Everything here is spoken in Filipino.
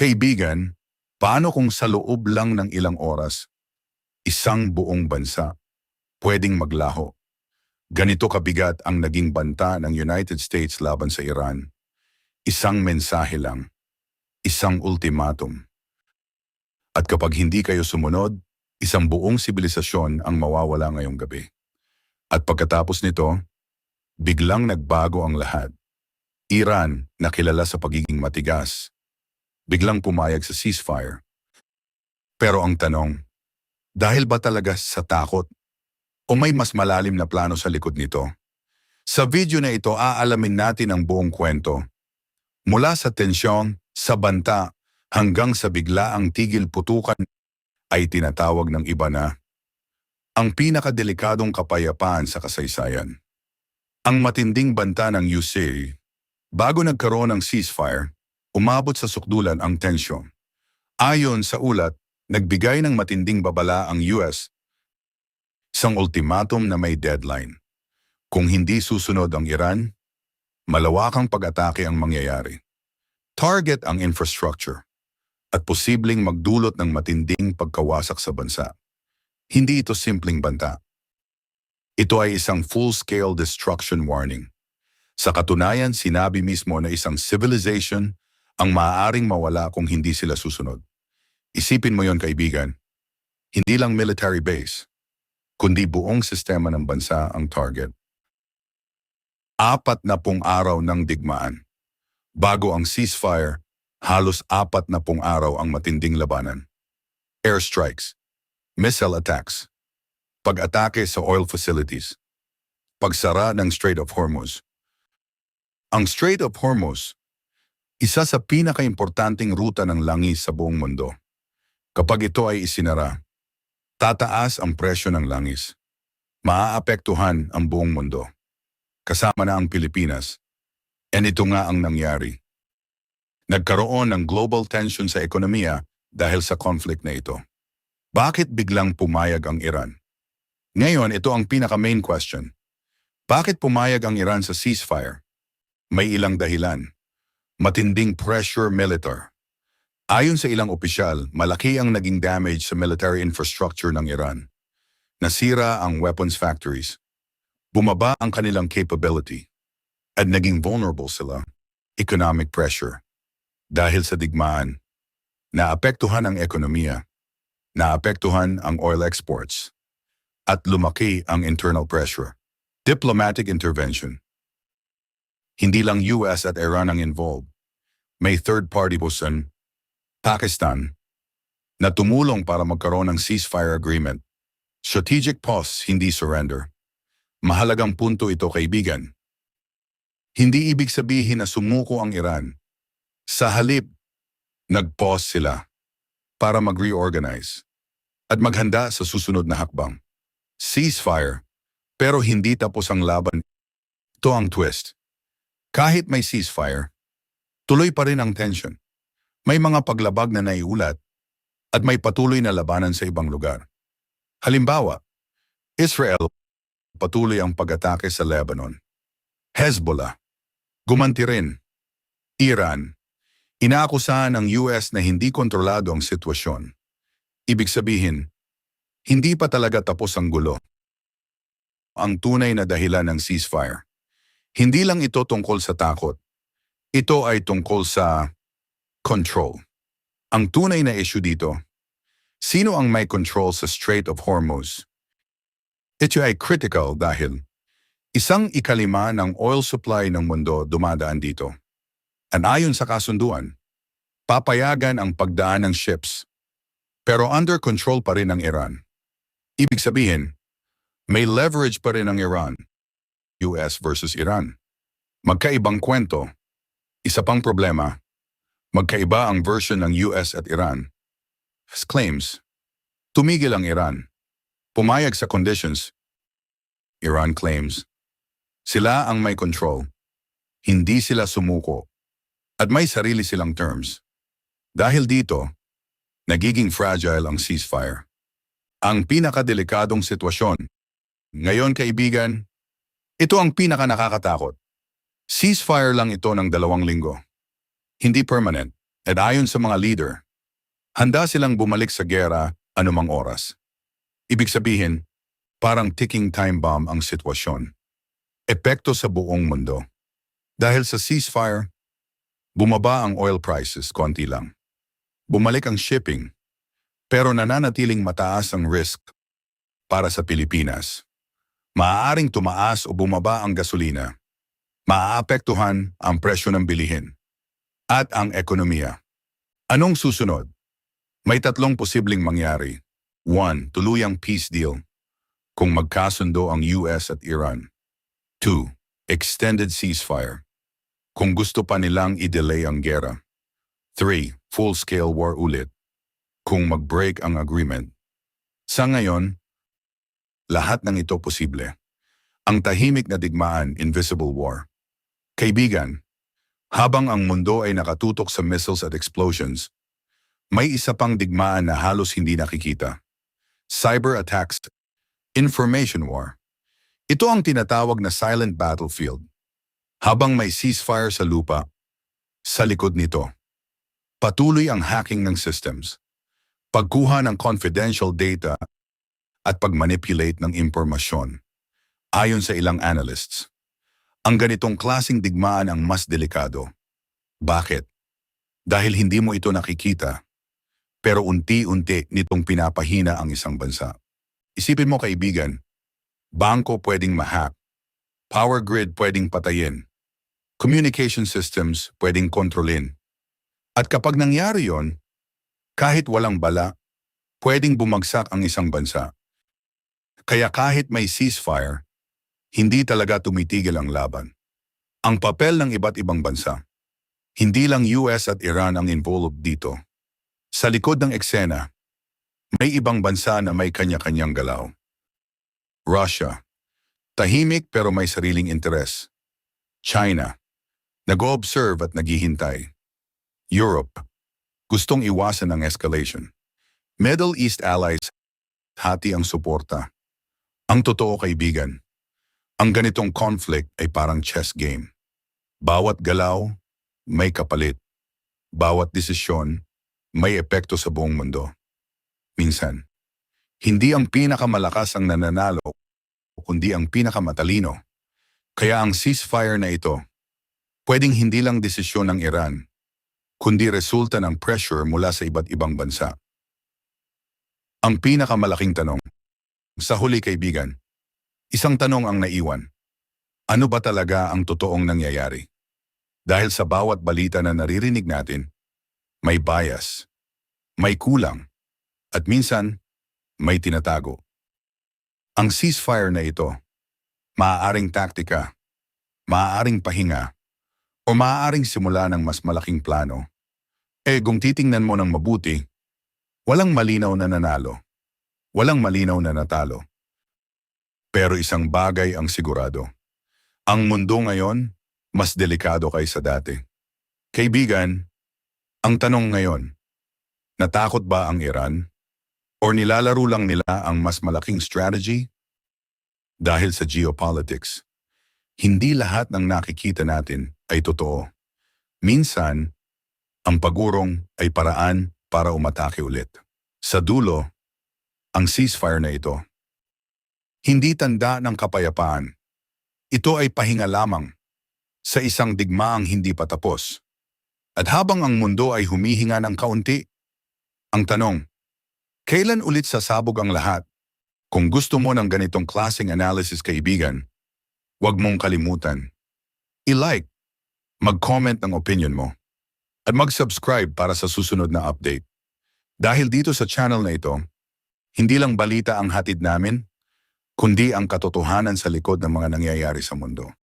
Kaibigan, paano kung sa loob lang ng ilang oras, isang buong bansa pwedeng maglaho? Ganito kabigat ang naging banta ng United States laban sa Iran. Isang mensahe lang, isang ultimatum. At kapag hindi kayo sumunod, isang buong sibilisasyon ang mawawala ngayong gabi. At pagkatapos nito, biglang nagbago ang lahat. Iran, na kilala sa pagiging matigas, biglang pumayag sa ceasefire. Pero ang tanong, dahil ba talaga sa takot o may mas malalim na plano sa likod nito? Sa video na ito, aalamin natin ang buong kwento. Mula sa tensyon, sa banta, hanggang sa biglaang tigil putukan ay tinatawag ng iba na ang pinakadelikadong kapayapaan sa kasaysayan. Ang matinding banta ng USA, bago nagkaroon ng ceasefire, umabot sa sukdulan ang tensyon. Ayon sa ulat, nagbigay ng matinding babala ang US, isang ultimatum na may deadline. Kung hindi susunod ang Iran, malawakang pag-atake ang mangyayari. Target ang infrastructure at posibleng magdulot ng matinding pagkawasak sa bansa. Hindi ito simpleng banta. Ito ay isang full-scale destruction warning. Sa katunayan, sinabi mismo na isang civilization ang maaaring mawala kung hindi sila susunod. Isipin mo yon, kaibigan. Hindi lang military base, kundi buong sistema ng bansa ang target. 40 araw ng digmaan. Bago ang ceasefire, halos 40 araw ang matinding labanan. Airstrikes, missile attacks, pag-atake sa oil facilities, pagsara ng Strait of Hormuz. Ang Strait of Hormuz, isa sa pinakaimportanteng ruta ng langis sa buong mundo. Kapag ito ay isinara, tataas ang presyo ng langis. Maaapektuhan ang buong mundo, kasama na ang Pilipinas. And ito nga ang nangyari. Nagkaroon ng global tension sa ekonomiya dahil sa conflict na ito. Bakit biglang pumayag ang Iran? Ngayon, ito ang pinaka-main question. Bakit pumayag ang Iran sa ceasefire? May ilang dahilan. Matinding pressure militar. Ayon sa ilang opisyal, malaki ang naging damage sa military infrastructure ng Iran. Nasira ang weapons factories. Bumaba ang kanilang capability. At naging vulnerable sila. Economic pressure. Dahil sa digmaan, naapektuhan ang ekonomiya, naapektuhan ang oil exports, at lumaki ang internal pressure. Diplomatic intervention. Hindi lang US at Iran ang involved. May third-party busan, Pakistan, na tumulong para magkaroon ng ceasefire agreement. Strategic pause, hindi surrender. Mahalagang punto ito, kaibigan. Hindi ibig sabihin na sumuko ang Iran. Sa halip, nag-pause sila para mag-reorganize at maghanda sa susunod na hakbang. Ceasefire, pero hindi tapos ang laban. Ito ang twist. Kahit may ceasefire, tuloy pa rin ang tension. May mga paglabag na naiulat at may patuloy na labanan sa ibang lugar. Halimbawa, Israel, patuloy ang pag-atake sa Lebanon. Hezbollah, gumanti rin. Iran, inaakusahan ng US na hindi kontrolado ang sitwasyon. Ibig sabihin, hindi pa talaga tapos ang gulo. Ang tunay na dahilan ng ceasefire. Hindi lang ito tungkol sa takot. Ito ay tungkol sa control. Ang tunay na issue dito, sino ang may control sa Strait of Hormuz? Ito ay critical dahil 1/5 ng oil supply ng mundo dumadaan dito. At ayon sa kasunduan, papayagan ang pagdaan ng ships. Pero under control pa rin ng Iran. Ibig sabihin, may leverage pa rin ng Iran. US versus Iran. Magkaibang kwento. Isa pang problema, magkaiba ang version ng US at Iran. Claims, tumigil ang Iran. Pumayag sa conditions. Iran claims, sila ang may control. Hindi sila sumuko. At may sarili silang terms. Dahil dito, nagiging fragile ang ceasefire. Ang pinakadelikadong sitwasyon. Ngayon, kaibigan, ito ang pinaka-nakakatakot. Ceasefire lang ito ng 2 linggo. Hindi permanent. At ayon sa mga leader, handa silang bumalik sa gera anumang oras. Ibig sabihin, parang ticking time bomb ang sitwasyon. Epekto sa buong mundo. Dahil sa ceasefire, bumaba ang oil prices konti lang. Bumalik ang shipping, pero nananatiling mataas ang risk para sa Pilipinas. Maaaring tumaas o bumaba ang gasolina. Maaapektuhan ang presyo ng bilihin at ang ekonomiya. Anong susunod? May tatlong posibleng mangyari. 1. Tuluyang peace deal kung magkasundo ang US at Iran. 2. Extended ceasefire kung gusto pa nilang i-delay ang gera. 3. Full-scale war ulit kung mag-break ang agreement. Sa ngayon, lahat ng ito posible. Ang tahimik na digmaan, invisible war. Kaibigan, habang ang mundo ay nakatutok sa missiles at explosions, may isa pang digmaan na halos hindi nakikita. Cyber attacks, information war. Ito ang tinatawag na silent battlefield. Habang may ceasefire sa lupa, sa likod nito, patuloy ang hacking ng systems, pagkuha ng confidential data at pagmanipulate ng impormasyon. Ayon sa ilang analysts, ang ganitong klasing digmaan ang mas delikado. Bakit? Dahil hindi mo ito nakikita, pero unti-unti nitong pinapahina ang isang bansa. Isipin mo kaibigan, bangko pwedeng ma-hack, power grid pwedeng patayin, communication systems pwedeng kontrolin. At kapag nangyari yon, kahit walang bala, pwedeng bumagsak ang isang bansa. Kaya kahit may ceasefire, hindi talaga tumitigil ang laban. Ang papel ng iba't ibang bansa. Hindi lang US at Iran ang involved dito. Sa likod ng eksena, may ibang bansa na may kanya-kanyang galaw. Russia, tahimik pero may sariling interes. China, nag-o-observe at naghihintay. Europe, gustong iwasan ang escalation. Middle East allies, hati ang suporta. Ang totoo kaibigan, ang ganitong conflict ay parang chess game. Bawat galaw, may kapalit. Bawat desisyon, may epekto sa buong mundo. Minsan, hindi ang pinakamalakas ang nananalo, kundi ang pinakamatalino. Kaya ang ceasefire na ito, pwedeng hindi lang desisyon ng Iran, kundi resulta ng pressure mula sa iba't ibang bansa. Ang pinakamalaking tanong, sa huli kaibigan, isang tanong ang naiwan. Ano ba talaga ang totoong nangyayari? Dahil sa bawat balita na naririnig natin, may bias, may kulang, at minsan, may tinatago. Ang ceasefire na ito, maaaring taktika, maaaring pahinga, o maaaring simula ng mas malaking plano. Kung titingnan mo ng mabuti, walang malinaw na nanalo, walang malinaw na natalo. Pero isang bagay ang sigurado. Ang mundo ngayon, mas delikado kaysa dati. Kaibigan, ang tanong ngayon, natakot ba ang Iran? O nilalaro lang nila ang mas malaking strategy? Dahil sa geopolitics, hindi lahat ng nakikita natin ay totoo. Minsan, ang pagurong ay paraan para umatake ulit. Sa dulo, ang ceasefire na ito, hindi tanda ng kapayapaan. Ito ay pahinga lamang sa isang digmaang hindi pa tapos. At habang ang mundo ay humihinga ng kaunti, ang tanong, kailan ulit sasabog ang lahat? Kung gusto mo ng ganitong klaseng analysis kaibigan, huwag mong kalimutan. I-like, mag-comment ng opinion mo, at mag-subscribe para sa susunod na update. Dahil dito sa channel na ito, hindi lang balita ang hatid namin, kundi ang katotohanan sa likod ng mga nangyayari sa mundo.